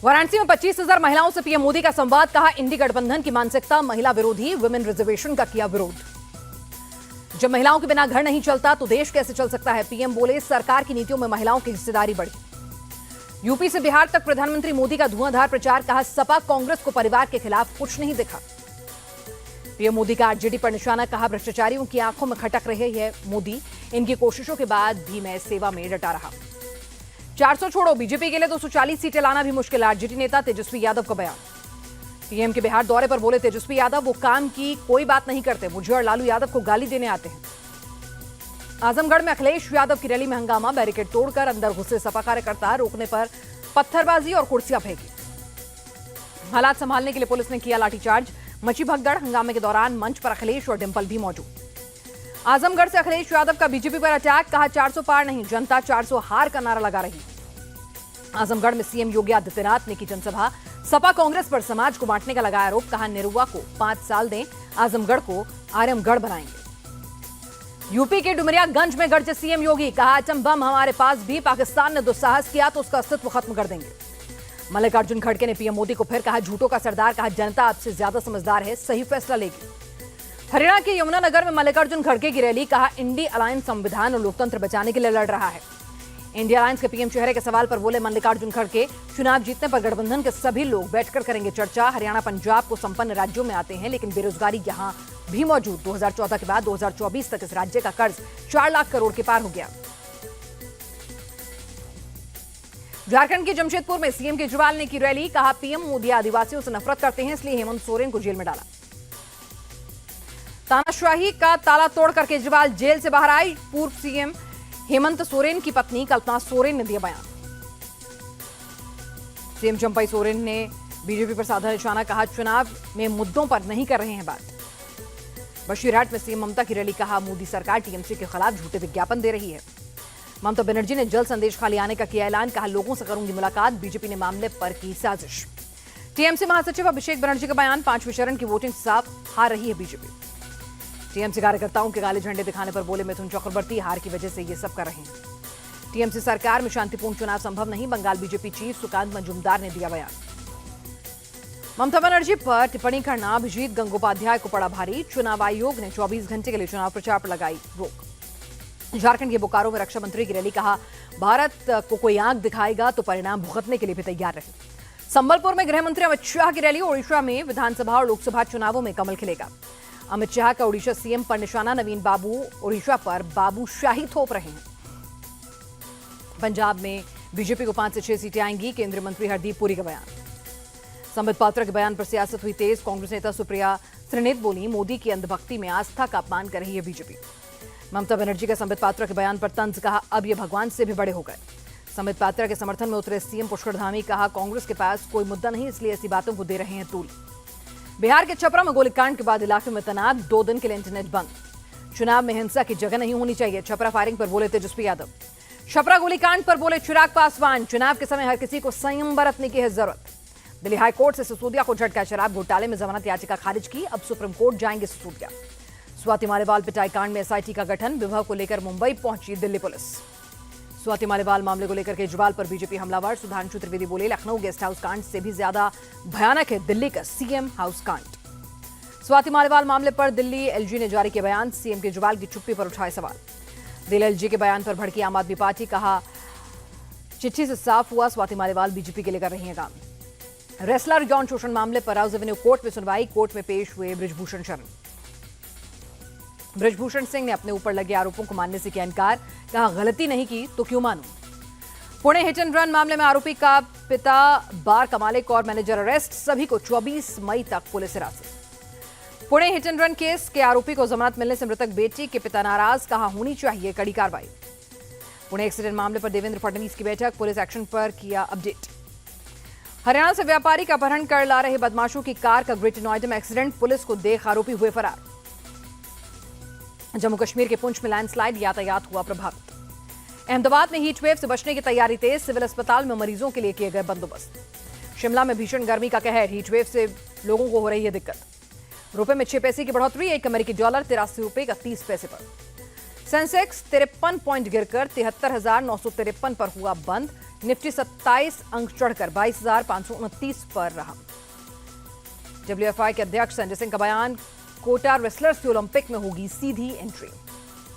वाराणसी में 25,000 महिलाओं से पीएम मोदी का संवाद। कहा, इंडी गठबंधन की मानसिकता महिला विरोधी, वुमेन रिजर्वेशन का किया विरोध। जब महिलाओं के बिना घर नहीं चलता तो देश कैसे चल सकता है। पीएम बोले, सरकार की नीतियों में महिलाओं की हिस्सेदारी बढ़ी। यूपी से बिहार तक प्रधानमंत्री मोदी का धुआंधार प्रचार। कहा, सपा कांग्रेस को परिवार के खिलाफ कुछ नहीं दिखा। पीएम मोदी का आरजेडी पर निशाना। कहा, भ्रष्टाचारियों की आंखों में खटक रहे हैं मोदी, इनकी कोशिशों के बाद भी मैं सेवा में डटा रहा। 400 छोड़ो, बीजेपी के लिए 240 सीटें लाना भी मुश्किल। आरजेडी नेता तेजस्वी यादव का बयान। पीएम के बिहार दौरे पर बोले तेजस्वी यादव, वो काम की कोई बात नहीं करते, मुझे और लालू यादव को गाली देने आते हैं। आजमगढ़ में अखिलेश यादव की रैली में हंगामा। बैरिकेड तोड़कर अंदर घुसे सपा कार्यकर्ता, रोकने पर पत्थरबाजी और कुर्सियां फेंकी। हालात संभालने के लिए पुलिस ने किया लाठीचार्ज। मची भगदड़। हंगामे के दौरान मंच पर अखिलेश और डिंपल भी मौजूद। आजमगढ़ से अखिलेश यादव का बीजेपी पर अटैक। कहा, 400 पार नहीं, जनता 400 हार का नारा लगा रही। आजमगढ़ में सीएम योगी आदित्यनाथ ने की जनसभा। सपा कांग्रेस पर समाज को बांटने का लगाया आरोप। कहा, निरुआ को 5 साल दें, आजमगढ़ को आर्यमगढ़ बनाएंगे। यूपी के डुमरियागंज में गरजे सीएम योगी। कहा, एटम बम हमारे पास भी पाकिस्तान ने दुस्साहस किया तो उसका अस्तित्व खत्म कर देंगे। मल्लिकार्जुन खड़गे ने पीएम मोदी को फिर कहा, झूठों का सरदार। कहा, जनता आपसे ज्यादा समझदार है, सही फैसला लेगी। हरियाणा के यमुनानगर में मल्लिकार्जुन खड़गे की रैली। कहा, इंडी अलायंस संविधान और लोकतंत्र बचाने के लिए लड़ रहा है। इंडिया अलायंस के पीएम चेहरे के सवाल पर बोले मल्लिकार्जुन खड़गे, चुनाव जीतने पर गठबंधन के सभी लोग बैठकर करेंगे चर्चा। हरियाणा पंजाब को संपन्न राज्यों में आते हैं, लेकिन बेरोजगारी यहां भी मौजूद। 2014 के बाद 2024 तक इस राज्य का कर्ज 4 लाख करोड़ के पार हो गया। झारखंड के जमशेदपुर में सीएम केजरीवाल ने की रैली। कहा, पीएम मोदी आदिवासियों से नफरत करते हैं, इसलिए हेमंत सोरेन को जेल में डाला। तानाशाही का ताला तोड़कर केजरीवाल जेल से बाहर आई। पूर्व सीएम हेमंत सोरेन की पत्नी कल्पना सोरेन ने दिया बयान। सीएम चंपई सोरेन ने बीजेपी पर साधा निशाना। कहा, चुनाव में मुद्दों पर नहीं कर रहे हैं बात। बशीरहाट में सीएम ममता की रैली। कहा, मोदी सरकार टीएमसी के खिलाफ झूठे विज्ञापन दे रही है। ममता बनर्जी ने जल संदेश खाली आने का किया ऐलान। कहा, लोगों से करूंगी मुलाकात, बीजेपी ने मामले पर की साजिश। टीएमसी महासचिव अभिषेक बनर्जी का बयान। 5वें चरण की वोटिंग साफ हार रही है बीजेपी। टीएमसी कार्यकर्ताओं के काले झंडे दिखाने पर बोले मिथुन चक्रवर्ती, हार की वजह से ये सब कर रहे हैं। टीएमसी सरकार में शांतिपूर्ण चुनाव संभव नहीं, बंगाल बीजेपी चीफ सुकांत मजूमदार ने दिया बयान। ममता बनर्जी पर टिप्पणी करना अभिजीत गंगोपाध्याय को पड़ा भारी। चुनाव आयोग ने 24 घंटे के लिए चुनाव प्रचार पर लगाई रोक। झारखंड के बोकारो में रक्षा मंत्री की रैली। कहा, भारत को कोई आंख दिखाएगा तो परिणाम भुगतने के लिए भी तैयार रहे। संबलपुर में गृह मंत्री अमित शाह की रैली। ओडिशा में विधानसभा और लोकसभा चुनावों में कमल खिलेगा। अमित शाह का ओडिशा सीएम पर निशाना। नवीन बाबू ओडिशा पर बाबू शाही थोप रहे हैं। पंजाब में बीजेपी को 5 से 6 सीटें आएंगी। केंद्रीय मंत्री हरदीप पुरी का बयान। संबित पात्रा के बयान पर सियासत हुई तेज। कांग्रेस नेता सुप्रिया श्रीनेत बोली, मोदी की अंधभक्ति में आस्था का अपमान कर रही है बीजेपी। ममता बनर्जी का संबित पात्रा के बयान पर तंज। कहा, अब ये भगवान से भी बड़े हो गए। संबित पात्रा के समर्थन में उतरे सीएम पुष्कर धामी। कहा, कांग्रेस के पास कोई मुद्दा नहीं, इसलिए ऐसी बातों को दे रहे हैं तूल। बिहार के छपरा में गोलीकांड के बाद इलाके में तनाव। 2 दिन के लिए इंटरनेट बंद। चुनाव में हिंसा की जगह नहीं होनी चाहिए। छपरा फायरिंग पर बोले तेजस्वी यादव। छपरा गोलीकांड पर बोले चिराग पासवान, चुनाव के समय हर किसी को संयम बरतने की है जरूरत। दिल्ली हाईकोर्ट से सिसोदिया को झटका। शराब घोटाले में जमानत याचिका खारिज की, अब सुप्रीम कोर्ट जाएंगे सिसोदिया। स्वाति मालीवाल पिटाई कांड में एसआईटी का गठन। विभव को लेकर मुंबई पहुंची दिल्ली पुलिस। स्वाति मालीवाल मामले को लेकर केजरीवाल पर बीजेपी हमलावर। सुधांशु त्रिवेदी बोले, लखनऊ गेस्ट हाउस कांड से भी ज्यादा भयानक है दिल्ली का सीएम हाउस कांड। स्वाति मालीवाल मामले पर दिल्ली एलजी ने जारी किया बयान। सीएम केजरीवाल की चुप्पी पर उठाए सवाल। दिल्ली एलजी के बयान पर भड़की आम आदमी पार्टी। कहा, चिट्ठी से साफ हुआ स्वाति मालीवाल बीजेपी के लिए कर रही है काम। रेसलर यौन शोषण मामले पर राउज एवेन्यू कोर्ट में सुनवाई। कोर्ट में पेश हुए बृजभूषण शरण। बृजभूषण सिंह ने अपने ऊपर लगे आरोपों को मानने से किया इनकार। कहा, गलती नहीं की तो क्यों मानूं। पुणे हिट एंड रन मामले में आरोपी का पिता बार का मालिक और मैनेजर अरेस्ट। सभी को 24 मई तक पुलिस हिरासत। Pune hit and run case के आरोपी को जमानत मिलने से मृतक बेटी के पिता नाराज। कहा, होनी चाहिए कड़ी कार्रवाई। पुणे एक्सीडेंट मामले पर देवेंद्र फडणवीस की बैठक। पुलिस एक्शन पर किया अपडेट। हरियाणा से व्यापारी का अपहरण कर ला रहे बदमाशों की कार का ग्रेटर नोएडा में एक्सीडेंट। पुलिस को देख आरोपी हुए फरार। जम्मू कश्मीर के पुंछ में लैंडस्लाइड, यातायात हुआ प्रभावित। अहमदाबाद में हीट वेव से बचने की तैयारी तेज। सिविल अस्पताल में मरीजों के लिए किए गए बंदोबस्त। शिमला में भीषण गर्मी का कहर। हीट वेव से लोगों को हो रही है दिक्कत। रुपए में 6 पैसे की बढ़ोतरी। 1 अमेरिकी डॉलर 83 रुपए का 30 पैसे पर। सेंसेक्स 53 पॉइंट गिरकर 73,953 पर हुआ बंद। निफ्टी 27 अंक चढ़कर 22,529 पर रहा। डब्ल्यूएफआई के अध्यक्ष संजय सिंह का बयान, कोटा रेसलर्स की ओलंपिक में होगी सीधी एंट्री।